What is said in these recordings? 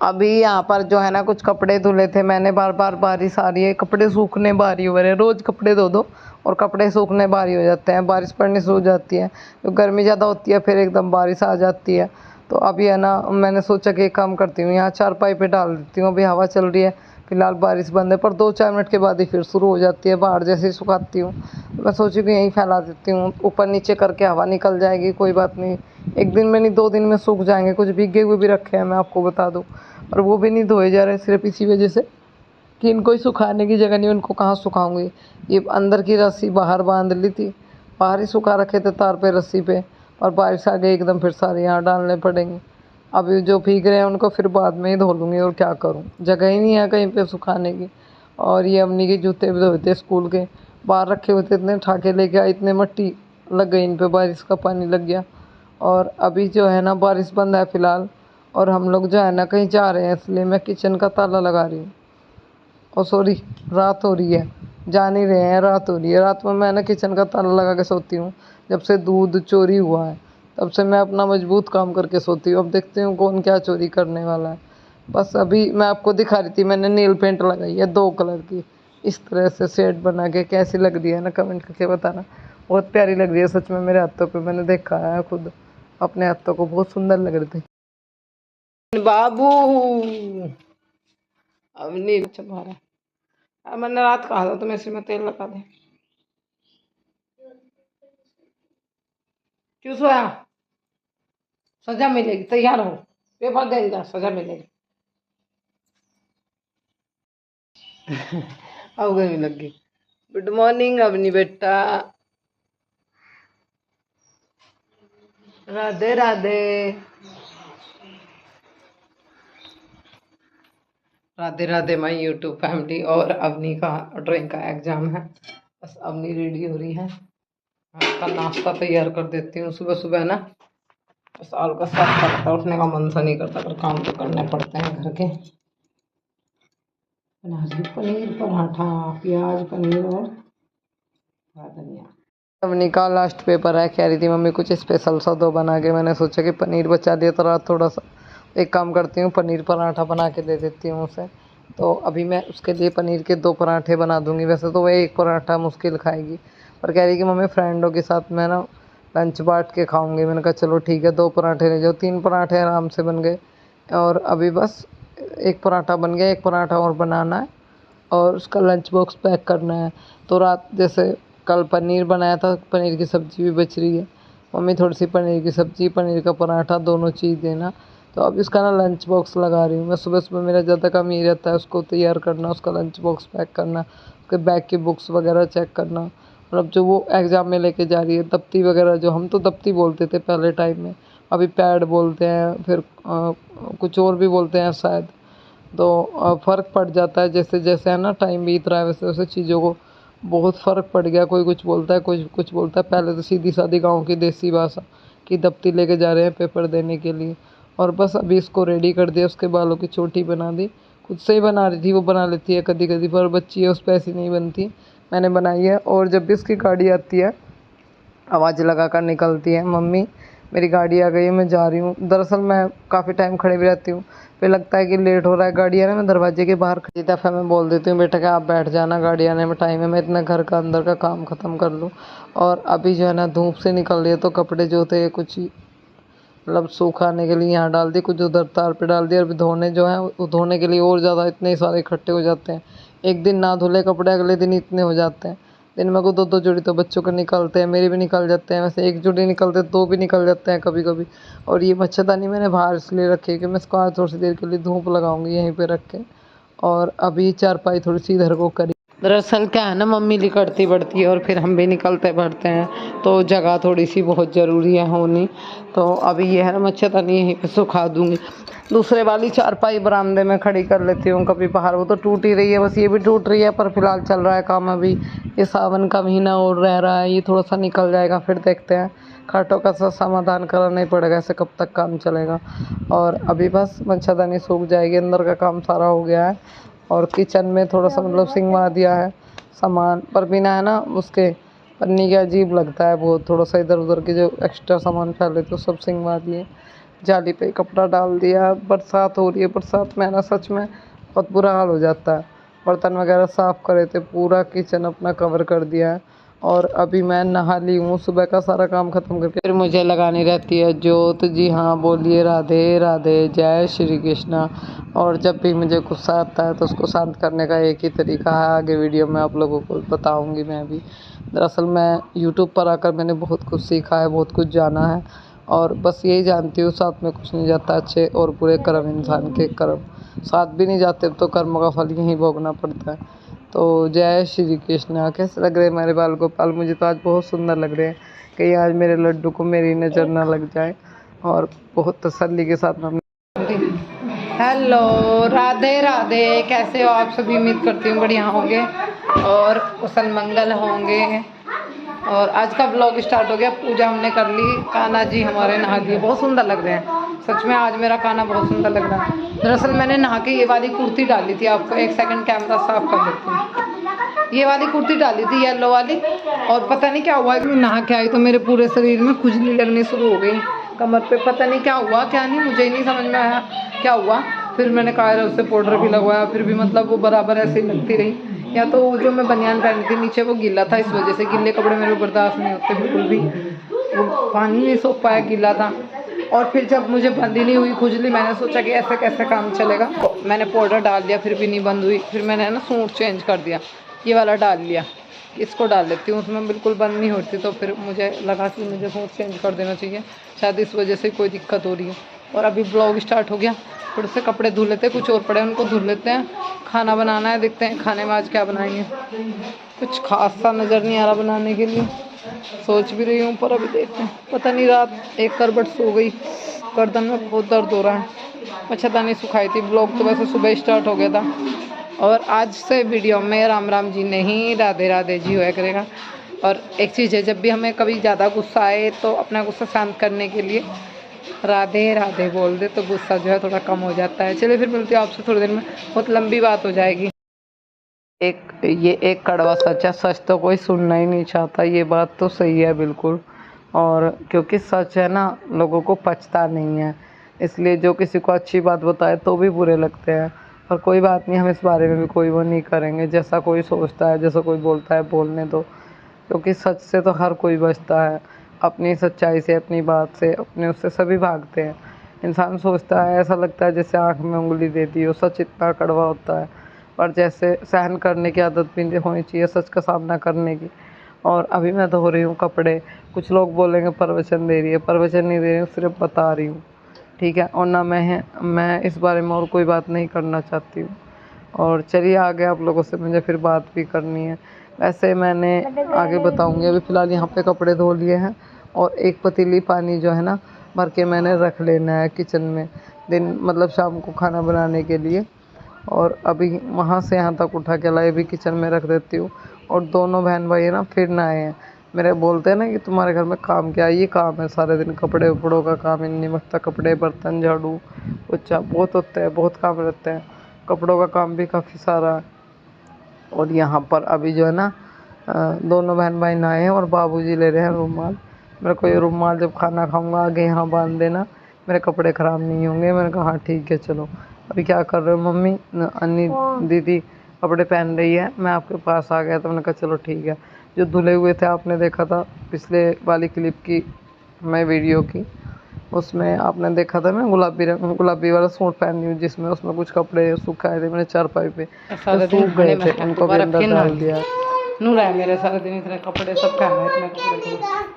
अभी यहाँ पर जो है ना कुछ कपड़े धुले थे मैंने, बार बार बारिश आ रही है, कपड़े सूखने बारी हो रहे हैं, रोज़ कपड़े धो दो और कपड़े सूखने बारी हो जाते हैं, बारिश पड़नी शुरू हो जाती है, तो गर्मी ज़्यादा होती है, फिर एकदम बारिश आ जाती है। तो अभी है ना मैंने सोचा कि एक काम करती हूँ, यहाँ चारपाई पे डाल देती हूँ, अभी हवा चल रही है, फिलहाल बारिश बंद है, पर 2-4 मिनट के बाद ही फिर शुरू हो जाती है, बाहर जैसे ही सुखाती हूँ तो मैं सोची कि यहीं फैला देती हूँ, ऊपर नीचे करके हवा निकल जाएगी, कोई बात नहीं, एक दिन में नहीं 2 दिन में सूख जाएंगे। कुछ भीगे हुए भी रखे हैं मैं आपको बता दूँ, और वो भी नहीं धोए जा रहे सिर्फ इसी वजह से कि इनको ही सुखाने की जगह नहीं, उनको कहाँ सुखाऊंगी। ये अंदर की रस्सी बाहर बांध ली थी, बाहर ही सुखा रखे थे तार पे रस्सी पे, और बारिश आ गई एकदम, फिर सारे यहाँ डालने पड़ेंगे। अभी जो भीग रहे हैं उनको फिर बाद में ही धो लूँगी, और क्या करूँ, जगह ही नहीं है कहीं पे सुखाने की। और ये अम्मी के जूते भी धोए थे स्कूल के, बाहर रखे हुए थे, इतने ठाके लेके आए, इतने मट्टी लग गई इन पे, बारिश का पानी लग गया। और अभी जो है ना बारिश बंद है फ़िलहाल, और हम लोग जो है ना कहीं जा रहे हैं, इसलिए मैं किचन का ताला लगा रही हूँ। ओ सॉरी, रात हो रही है, जा नहीं रहे हैं, रात हो रही है। रात में मैं ना किचन का ताला लगा के सोती हूँ, जब से दूध चोरी हुआ है तब से मैं अपना मजबूत काम करके सोती हूँ। अब देखती हूँ कौन क्या चोरी करने वाला है। बस अभी मैं आपको दिखा रही थी, मैंने नेल पेंट लगाई है 2 कलर की, इस तरह से शेड बना के, कैसी लग रही है ना कमेंट करके बताना। बहुत प्यारी लग रही है सच में मेरे हाथों पे, मैंने देखा है खुद अपने हाथों को, बहुत सुंदर लग रहे थे। बाबू अब नहीं चबा रहा, अब मैंने रात कहा था तो मैं सिर में तेल लगा दे। क्यों सोया? सजा मिलेगी, तैयार हो, पेपर देगा, सजा मिलेगी। अब गर्मी लग गई। गुड मॉर्निंग अवनी बेटा, Radhe Radhe. Radhe Radhe my YouTube family. और अवनी का ड्राइंग का एग्जाम है, बस अवनी रेडी हो रही है, आपका नाश्ता तैयार कर देती हूँ। सुबह सुबह ना बस आलू का साग खाता, उठने का मन सा नहीं करता, पर काम तो करने पड़ते हैं घर के। बना रही हूँ पनीर पराठा, प्याज पनीर और हरा धनिया। अवनी का लास्ट पेपर है, कह रही थी मम्मी कुछ स्पेशल सा दो बना के, मैंने सोचा कि पनीर बचा दिया तो रात थोड़ा सा एक काम करती हूँ, पनीर पराठा बना के दे देती हूँ उसे। तो अभी मैं उसके लिए पनीर के 2 पराठे बना दूँगी, वैसे तो वह एक पराठा मुश्किल खाएगी, पर कह रही कि मम्मी फ्रेंडों के साथ मैं ना लंच बांट के खाऊंगी। मैंने कहा चलो ठीक है, 2 पराठे ले जाओ, 3 पराठे आराम से बन गए। और अभी बस एक पराठा बन गया, एक पराठा और बनाना है, और उसका लंच बॉक्स पैक करना है। तो रात जैसे कल पनीर बनाया था, पनीर की सब्ज़ी भी बच रही है, मम्मी थोड़ी सी पनीर की सब्ज़ी, पनीर का पराठा, दोनों चीज़ देना। तो अब इसका ना लंच बॉक्स लगा रही हूँ मैं, सुबह सुबह मेरा ज़्यादा काम यही रहता है, उसको तैयार करना, उसका लंच बॉक्स पैक करना, उसके बैग की बुक्स वगैरह चेक करना। और अब जो वो एग्ज़ाम में लेके जा रही है दफ्ती वगैरह, जो हम तो दफ्ती बोलते थे पहले टाइम में, अभी पैड बोलते हैं, फिर कुछ और भी बोलते हैं शायद। तो फ़र्क पड़ जाता है, जैसे जैसे है ना टाइम बीत रहा है, वैसे वैसे चीज़ों को बहुत फ़र्क पड़ गया। कोई कुछ बोलता है, कोई कुछ बोलता है। पहले तो सीधी सादी गांव की देसी भाषा कि दफ्ती लेके जा रहे हैं पेपर देने के लिए। और बस अभी इसको रेडी कर दिया, उसके बालों की चोटी बना दी, खुद से ही बना रही थी, वो बना लेती है कभी कभी, पर बच्ची है उस पर ऐसी नहीं बनती, मैंने बनाई है। और जब भी उसकी गाड़ी आती है आवाज़ लगा कर निकलती है, मम्मी मेरी गाड़ी आ गई है, मैं जा रही हूँ। दरअसल मैं काफ़ी टाइम खड़े भी रहती हूँ, फिर लगता है कि लेट हो रहा है, गाड़ी आने में दरवाजे के बाहर खड़ी, दफ़ा मैं बोल देती हूँ बेटा कि आप बैठ जाना, गाड़ी आने में टाइम है, मैं इतना घर का अंदर का काम ख़त्म कर लूँ। और अभी जो है ना धूप से निकल रही है, तो कपड़े जो थे कुछ मतलब सुखाने के लिए यहाँ डाल दिए, कुछ उधर तार पे डाल दिए। अभी धोने जो है वो धोने के लिए और ज़्यादा इतने सारे इकट्ठे हो जाते हैं, एक दिन ना धुले कपड़े अगले दिन इतने हो जाते हैं। दिन में को 2-2 जोड़ी तो बच्चों के निकलते हैं, मेरे भी निकल जाते हैं, वैसे एक जोड़ी निकलते 2 भी निकल जाते हैं कभी कभी। और ये मच्छरदानी मैंने बाहर इसलिए रखी है कि मैं इसको आज थोड़ी सी देर के लिए धूप लगाऊंगी यहीं पे रख के। और अभी चारपाई थोड़ी सी इधर को करी, दरअसल क्या है ना मम्मी निकलती बढ़ती है और फिर हम भी निकलते बढ़ते हैं, तो जगह थोड़ी सी बहुत ज़रूरी है होनी। तो अभी ये है ना मच्छरदानी यहीं पे सुखा दूँगी, दूसरे वाली चारपाई बरामदे में खड़ी कर लेती हूँ कभी बाहर, वो तो टूट ही रही है, बस ये भी टूट रही है, पर फिलहाल चल रहा है काम। अभी ये सावन का महीना और रह रहा है, ये थोड़ा सा निकल जाएगा, फिर देखते हैं, खाटों का समाधान करना ही पड़ेगा, ऐसे कब तक काम चलेगा। और अभी बस मच्छरदानी सूख जाएगी, अंदर का काम सारा हो गया है, और किचन में थोड़ा सा मतलब सिंगवा दिया है सामान, पर बिना है ना उसके पन्नी के अजीब लगता है बहुत, थोड़ा सा इधर उधर के जो एक्स्ट्रा सामान फैले तो सब सिंगवा दिए। जाली पे कपड़ा डाल दिया। बरसात हो रही है, बरसात में ना सच में बहुत बुरा हाल हो जाता है। बर्तन वगैरह साफ़ करे थे, पूरा किचन अपना कवर कर दिया है। और अभी मैं नहा ली हूँ, सुबह का सारा काम ख़त्म करके फिर मुझे लगानी रहती है जोत। जी हाँ, बोलिए राधे राधे, जय श्री कृष्णा। और जब भी मुझे गुस्सा आता है तो उसको शांत करने का एक ही तरीका है, आगे वीडियो में आप लोगों को बताऊँगी मैं भी। दरअसल मैं यूट्यूब पर आकर मैंने बहुत कुछ सीखा है, बहुत कुछ जाना है, और बस यही जानती हूँ साथ में कुछ नहीं जाता। अच्छे और बुरे कर्म, इंसान के कर्म साथ भी नहीं जाते तो कर्म का फल यहीं भोगना पड़ता है। तो जय श्री कृष्णा। कैसे लग रहे हैं मेरे बाल गोपाल? मुझे तो आज बहुत सुंदर लग रहे हैं। कहीं आज मेरे लड्डू को मेरी नज़र ना लग जाए। और बहुत तसल्ली के साथ मैं हेलो, राधे राधे। कैसे हो आप सभी? उम्मीद करती हूँ बढ़िया होंगे और कुशल मंगल होंगे। और आज का ब्लॉग स्टार्ट हो गया। पूजा हमने कर ली, कान्हा जी हमारे नहा लिए, बहुत सुंदर लग रहे हैं। सच में आज मेरा कान्हा बहुत सुंदर लग रहा है। दरअसल मैंने नहा के ये वाली कुर्ती डाली थी, आपको एक सेकंड कैमरा साफ कर लेती हूँ। ये वाली कुर्ती डाली थी, येलो वाली, और पता नहीं क्या हुआ कि मैं नहा के आई तो मेरे पूरे शरीर में खुजली लगनी शुरू हो गई, कमर पे। पता नहीं क्या हुआ क्या नहीं, मुझे ही नहीं समझ में आया क्या हुआ। फिर मैंने कायरव से पाउडर भी लगवाया, फिर भी मतलब वो बराबर ऐसे ही लगती रही। या तो जो मैं बनियान पहनी थी नीचे वो गीला था, इस वजह से गिले कपड़े मेरे बर्दाश्त नहीं होते बिल्कुल भी। वो पानी नहीं सूख पाया, गीला था। और फिर जब मुझे बंद ही नहीं हुई खुजली, मैंने सोचा कि ऐसे कैसे काम चलेगा। मैंने पाउडर डाल दिया, फिर भी नहीं बंद हुई। फिर मैंने ना सूट चेंज कर दिया, ये वाला डाल लिया। इसको डाल लेती हूँ, उसमें बिल्कुल बंद नहीं होती। तो फिर मुझे लगा कि मुझे सूट चेंज कर देना चाहिए, शायद इस वजह से कोई दिक्कत हो रही है। और अभी ब्लॉग स्टार्ट हो गया, थोड़े से कपड़े धुल लेते हैं, कुछ और पड़े उनको धुल लेते हैं। खाना बनाना है, देखते हैं खाने में आज क्या बनाएंगे। कुछ खास सा नज़र नहीं आ रहा बनाने के लिए, सोच भी रही हूँ पर अभी देखते हैं। पता नहीं, रात एक करवट सो गई, गर्दन में बहुत दर्द हो रहा है। मच्छरदानी सुखाई थी। ब्लॉग तो वैसे सुबह स्टार्ट हो गया था। और आज से वीडियो में राम राम जी नहीं, राधे राधे जी होया करेगा। और एक चीज़ है, जब भी हमें कभी ज़्यादा गुस्सा आए तो अपना गुस्सा शांत करने के लिए राधे राधे बोल दे तो गुस्सा जो है थोड़ा कम हो जाता है। चलिए फिर मिलती हूँ आपसे थोड़ी देर में, बहुत लंबी बात हो जाएगी। एक कड़वा सच है, सच तो कोई सुनना ही नहीं चाहता, ये बात तो सही है बिल्कुल। और क्योंकि सच है ना, लोगों को पचता नहीं है, इसलिए जो किसी को अच्छी बात बताए तो भी बुरे लगते हैं। पर कोई बात नहीं, हम इस बारे में भी कोई वो नहीं करेंगे। जैसा कोई सोचता है, जैसा कोई बोलता है, बोलने दो। क्योंकि सच से तो हर कोई बचता है, अपनी सच्चाई से, अपनी बात से, अपने उससे सभी भागते हैं। इंसान सोचता है, ऐसा लगता है जैसे आँख में उंगली दे दी हो, सच इतना कड़वा होता है। पर जैसे सहन करने की आदत भी होनी चाहिए, सच का सामना करने की। और अभी मैं धो रही हूँ कपड़े। कुछ लोग बोलेंगे प्रवचन दे रही है, प्रवचन नहीं दे रही हूँ, सिर्फ बता रही हूँ, ठीक है। और ना मैं इस बारे में और कोई बात नहीं करना चाहती हूँ। और चलिए आगे आप लोगों से मुझे फिर बात भी करनी है। वैसे मैंने आगे बताऊँगी, अभी फ़िलहाल यहाँ पे कपड़े धो लिए हैं। और एक पतीली पानी जो है ना, भर के मैंने रख लेना है किचन में, दिन मतलब शाम को खाना बनाने के लिए। और अभी वहाँ से यहाँ तक उठा के लाई भी किचन में रख देती हूँ। और दोनों बहन भाई ना फिर ना आए हैं। मेरे बोलते हैं ना कि तुम्हारे घर में काम क्या है, ये काम है सारे दिन, कपड़े उपड़ों का काम ही नहीं बचता। कपड़े, बर्तन, झाड़ू, पोछा बहुत होते हैं, बहुत काम रहते हैं। कपड़ों का काम भी काफ़ी सारा है। और यहाँ पर अभी जो है ना, दोनों बहन भाई नहाए हैं और बाबूजी ले रहे हैं रुमाल। मेरे को ये रुमाल जब खाना खाऊंगा आगे यहाँ बांध देना, मेरे कपड़े ख़राब नहीं होंगे। मैंने कहा हाँ ठीक है चलो। अभी क्या कर रहे हो मम्मी? अन्नी दीदी कपड़े पहन रही है, मैं आपके पास आ गया तो मैंने कहा चलो ठीक है। जो धुले हुए थे आपने देखा था पिछले वाली क्लिप की, मैं वीडियो की, उसमें आपने देखा था मैं गुलाबी वाला सूट पहनी हूँ, जिसमें उसमें कुछ कपड़े सूखाए थे मैंने चारपाई पे, तो सूख गए थे, उनको भी अंदर डाल दिया। नूरा है मेरे सारे दिन इतने कपड़े, सब पहने इतने कपड़े।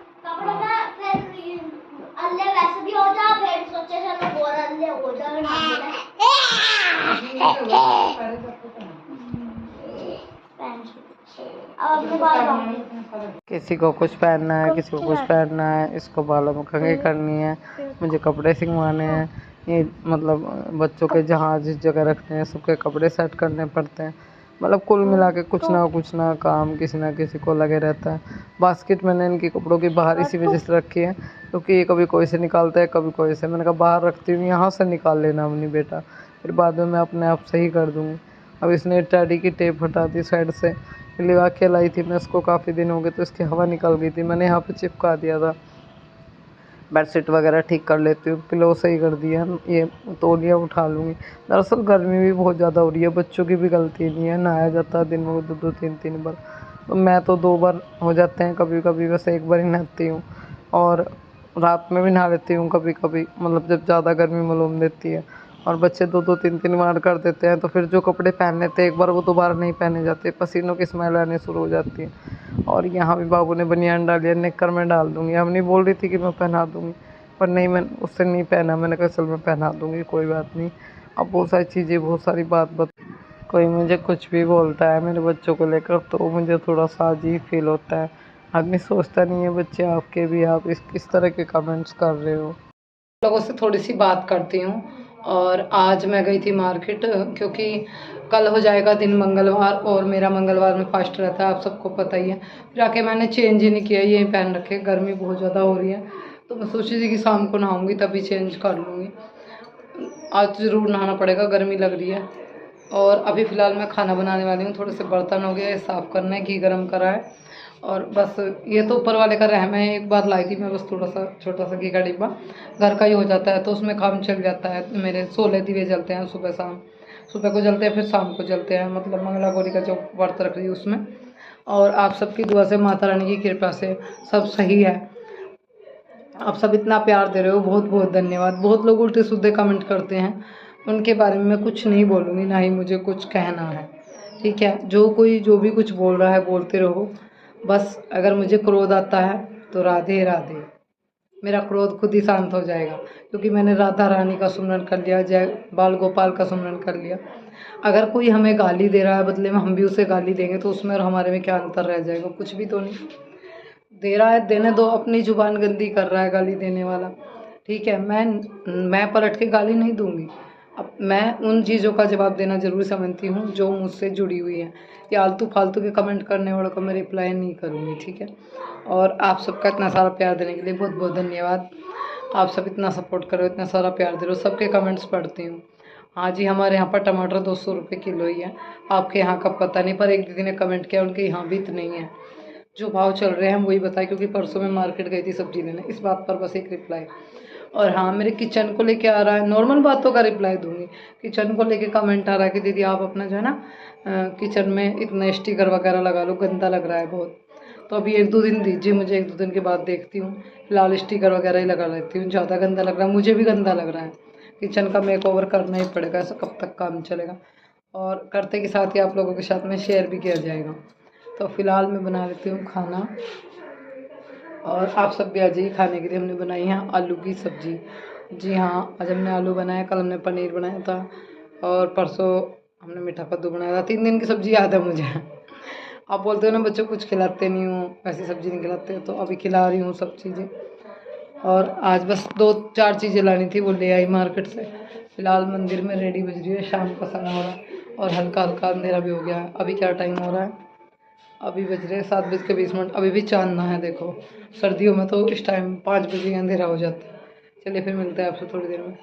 किसी को कुछ पहनना है, किसी को कुछ पहनना है, इसको बालों में कंघी करनी है, मुझे कपड़े सिलवाने हैं, ये मतलब बच्चों के जहाँ जिस जगह रखने हैं सबके कपड़े सेट करने पड़ते हैं। मतलब कुल मिला के कुछ ना काम किसी ना किसी को लगे रहता है। बास्केट मैंने इनकी कपड़ों की बाहर इसी वजह से रखी है, क्योंकि ये कभी कोई से निकालता है, कभी कोई से। मैंने कहा बाहर रखती हूँ, यहाँ से निकाल लेना अपनी बेटा, फिर बाद में मैं अपने आप सही कर दूँगी। अब इसने टैडी की टेप हटा दी साइड से, लिवा के लाई थी मैं इसको, काफ़ी दिन हो गए तो इसकी हवा निकल गई थी, मैंने यहाँ पे चिपका दिया था। बेडशीट वगैरह ठीक कर लेती हूँ, पिलो सही कर दिया, ये तौलिया उठा लूँगी। दरअसल गर्मी भी बहुत ज़्यादा हो रही है, बच्चों की भी गलती नहीं है, नहाया जाता है दिन में 2-2 3-3 बार, तो मैं तो 2 बार हो जाते हैं कभी कभी, बस 1 बार ही नहाती हूँ। और रात में भी नहा लेती हूँ कभी कभी, मतलब जब ज़्यादा गर्मी मालूम देती है। और बच्चे 2-2 3-3 बार कर देते हैं, तो फिर जो कपड़े पहन लेते हैं एक बार वो दोबारा नहीं पहने जाते, पसीनों की स्मेल आने शुरू हो जाती है। और यहाँ भी बाबू ने बनियान डाली है, निक्कर में डाल दूँगी, अम्मी बोल रही थी कि मैं पहना दूँगी, पर नहीं, मैं उससे नहीं पहना, मैंने कहा चल मैं पहना दूँगी, कोई बात नहीं। अब बहुत सारी चीज़ें, बहुत सारी बात कोई मुझे कुछ भी बोलता है मेरे बच्चों को लेकर तो मुझे थोड़ा-सा अजीब फ़ील होता है। आदमी सोचता नहीं है बच्चे आपके भी, आप इस किस तरह के कमेंट्स कर रहे हो। लोगों से थोड़ी-सी बात करती हूँ। और आज मैं गई थी मार्केट, क्योंकि कल हो जाएगा दिन मंगलवार, और मेरा मंगलवार में फास्ट रहता है, आप सबको पता ही है। फिर आके मैंने चेंज ही नहीं किया, यही पहन रखे, गर्मी बहुत ज़्यादा हो रही है, तो मैं सोची थी कि शाम को नहाऊँगी तभी चेंज कर लूँगी। आज ज़रूर नहाना पड़ेगा, गर्मी लग रही है। और अभी फ़िलहाल मैं खाना बनाने वाली हूँ, थोड़े से बर्तन हो गए साफ़ करने, घी गरम करा है, और बस ये तो ऊपर वाले का रहम है। एक बार लाई थी मैं बस थोड़ा सा छोटा सा घी का डिब्बा, घर का ही हो जाता है, तो उसमें काम चल जाता है। मेरे 16 दिए जलते हैं सुबह शाम, सुबह को जलते हैं फिर शाम को जलते हैं, मतलब मंगला गौरी का जो व्रत रख रही है उसमें। और आप सबकी दुआ से, माता रानी की कृपा से सब सही है। आप सब इतना प्यार दे रहे हो, बहुत बहुत धन्यवाद। बहुत लोग उल्टे सीधे कमेंट करते हैं, उनके बारे में मैं कुछ नहीं बोलूँगी, ना ही मुझे कुछ कहना है, ठीक है। जो कोई जो भी कुछ बोल रहा है बोलते रहो, बस अगर मुझे क्रोध आता है तो राधे राधे, मेरा क्रोध खुद ही शांत हो जाएगा, क्योंकि मैंने राधा रानी का सुमरन कर लिया, जय बाल गोपाल का सुमरन कर लिया। अगर कोई हमें गाली दे रहा है, बदले में हम भी उसे गाली देंगे, तो उसमें और हमारे में क्या अंतर रह जाएगा, कुछ भी तो नहीं। दे रहा है देने दो, अपनी जुबान गंदी कर रहा है गाली देने वाला, ठीक है। मैं पलट के गाली नहीं दूंगी। अब मैं उन चीज़ों का जवाब देना ज़रूर समझती हूँ जो मुझसे जुड़ी हुई है। ये आलतू फालतू के कमेंट करने वालों को मैं रिप्लाई नहीं करूँगी, ठीक है। और आप सबका इतना सारा प्यार देने के लिए बहुत बहुत धन्यवाद। आप सब इतना सपोर्ट करो, इतना सारा प्यार दे रहे हो, सबके कमेंट्स पढ़ती हूँ। हाँ जी, हमारे यहाँ पर टमाटर 200 रुपये किलो ही है, आपके यहाँ का पता नहीं, पर एक दीदी ने कमेंट किया उनके यहाँ भी इतने ही है। जो भाव चल रहे हैं वही बताए, क्योंकि परसों मैं मार्केट गई थी सब्जी लेने, इस बात पर बस एक रिप्लाई। और हाँ, मेरे किचन को लेके आ रहा है, नॉर्मल बातों का रिप्लाई दूंगी। किचन को लेके कमेंट आ रहा है कि दीदी आप अपना जो है ना किचन में इतना स्टिकर वगैरह लगा लो, गंदा लग रहा है बहुत। तो अभी 1-2 दिन दीजिए मुझे, 1-2 दिन के बाद देखती हूँ। फिलहाल स्टिकर वगैरह ही लगा लेती हूँ, ज़्यादा गंदा लग रहा है, मुझे भी गंदा लग रहा है। किचन का मेकओवर करना ही पड़ेगा, ऐसा कब तक काम चलेगा। और करते के साथ ही आप लोगों के साथ में शेयर भी किया जाएगा। तो फ़िलहाल मैं बना लेती हूँ खाना, और आप सब भी आ जाइए खाने के लिए। हमने बनाई है आलू की सब्ज़ी। जी हाँ, आज हमने आलू बनाया, कल हमने पनीर बनाया था, और परसों हमने मीठा कद्दू बनाया था। 3 दिन की सब्ज़ी याद है मुझे। आप बोलते हो ना बच्चों को कुछ खिलाते नहीं हो, ऐसी सब्ज़ी नहीं खिलाते हो, तो अभी खिला रही हूँ सब चीज़ें। और आज बस 2-4 चीज़ें लानी थी, वो ले आई मार्केट से। फ़िलहाल मंदिर में रेडी बज रही है, शाम का समय हो रहा है, और हल्का हल्का अंधेरा भी हो गया है। अभी क्या टाइम हो रहा है, अभी बज रहे हैं 7:20, अभी भी चांदना है देखो। सर्दियों में तो इस टाइम 5 बजे अंधेरा हो जाता है। चलिए फिर मिलते हैं आपसे थोड़ी देर में।